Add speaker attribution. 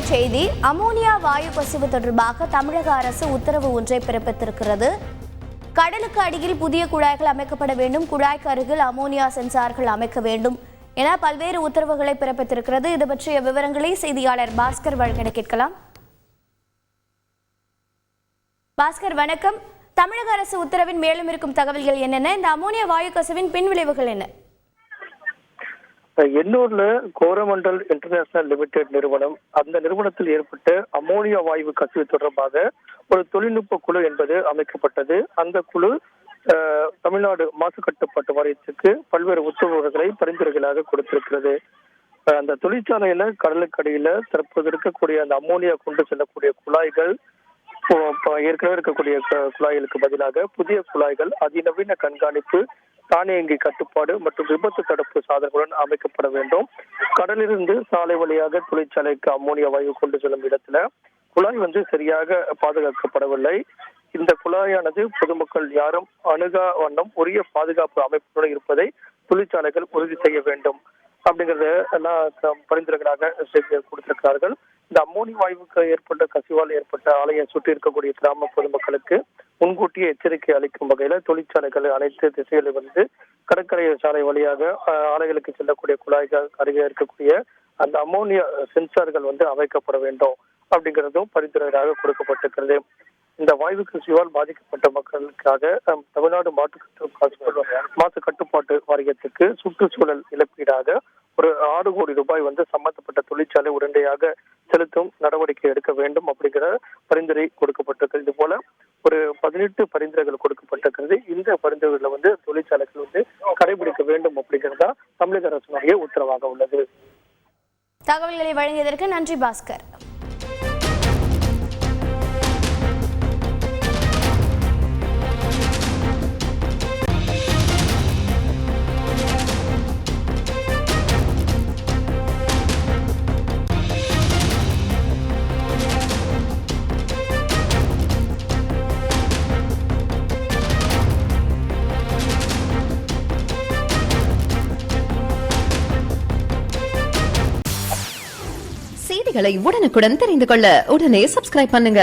Speaker 1: செய்தி. அமோனியா வாயு கசிவு தொடர்பாக தமிழக அரசு உத்தரவு ஒன்றை பிறப்பித்திருக்கிறது. கடலுக்கு அடியில் புதிய குழாய்கள் அமைக்கப்பட வேண்டும், குழாய்க்கு அருகில் அமோனியா சென்சார்கள் அமைக்க வேண்டும் என பல்வேறு உத்தரவுகளை பிறப்பித்திருக்கிறது. இது பற்றிய விவரங்களை செய்தியாளர் பாஸ்கர் வழங்க கேட்கலாம். பாஸ்கர் வணக்கம். தமிழக அரசு உத்தரவின் மேலும் இருக்கும் தகவல்கள் என்னென்ன? இந்த அமோனியா வாயு கசிவின் பின்விளைவுகள் என்ன?
Speaker 2: எண்ணூர்ல கோரமண்டல் இன்டர்நேஷனல் லிமிடெட் நிறுவனம், அந்த நிறுவனத்தில் ஏற்பட்ட அமோனியா வாயு கசிவு தொடர்பாக ஒரு தொழில்நுட்ப குழு என்பது அமைக்கப்பட்டது. அந்த குழு தமிழ்நாடு மாசு கட்டுப்பாட்டு வாரியத்துக்கு பல்வேறு உத்தரவுகளை பரிந்துரைகளாக கொடுத்திருக்கிறது. அந்த தொழிற்சாலையில கடலுக்கடியில தற்போது இருக்கக்கூடிய அந்த அமோனியா கொண்டு செல்லக்கூடிய குழாய்கள் ஏற்கனவே இருக்கக்கூடிய குழாய்களுக்கு பதிலாக புதிய குழாய்கள் அதிநவீன கண்காணிப்பு, தானியங்கி கட்டுப்பாடு மற்றும் விபத்து தடுப்பு சாதனங்களுடன் அமைக்கப்பட வேண்டும். கடலிலிருந்து சாலை வழியாக தொழிற்சாலைக்கு அமோனியா வாயு கொண்டு செல்லும் இடத்துல குழாய் சரியாக பாதுகாக்கப்படவில்லை. இந்த குழாயானது பொதுமக்கள் யாரும் அணுகா வண்ணம் உரிய பாதுகாப்பு அமைப்புடன் இருப்பதை தொழிற்சாலைகள் உறுதி செய்ய வேண்டும் அப்படிங்கறத எல்லாம் பரிந்துரைகளாக கொடுத்திருக்கிறார்கள். இந்த அமோனியா வாயுவுக்கு ஏற்பட்ட கசிவால் ஏற்பட்ட ஆலையை சுற்றி இருக்கக்கூடிய கிராம பொதுமக்களுக்கு முன்கூட்டியே எச்சரிக்கை அளிக்கும் வகையில தொழிற்சாலைகள் அனைத்து திசைகளில் கடற்கரை சாலை வழியாக ஆலைகளுக்கு செல்லக்கூடிய குழாய்கள் அருகே இருக்கக்கூடிய அந்த அமோனியா சென்சார்கள் அமைக்கப்பட வேண்டும் அப்படிங்கிறதும் பரிந்துரைகளாக கொடுக்கப்பட்டிருக்கிறது. இந்த வாயு கசிவால் பாதிக்கப்பட்ட மக்களுக்காக தமிழ்நாடு மாசு கட்டுப்பாட்டு வாரியத்துக்கு சுற்றுச்சூழல் இழப்பீடாக ஒரு 6 கோடி ரூபாய் சம்பந்தப்பட்ட தொழிற்சாலை உடனடியாக செலுத்தும் நடவடிக்கை எடுக்க வேண்டும் அப்படிங்கிற பரிந்துரை கொடுக்கப்பட்டிருக்கிறது. இது போல ஒரு 18 பரிந்துரைகள் கொடுக்கப்பட்டிருக்கிறது. இந்த பரிந்துரைகளை தொழிற்சாலைகள் கடைபிடிக்க வேண்டும் அப்படிங்கிறதா தமிழக அரசுடைய உத்தரவாக உள்ளது.
Speaker 1: தகவல்களை வழங்கியதற்கு நன்றி பாஸ்கர்.
Speaker 3: செய்திகளை உடனுக்குடன் தெரிந்து கொள்ள உடனே சப்ஸ்கிரைப் பண்ணுங்க.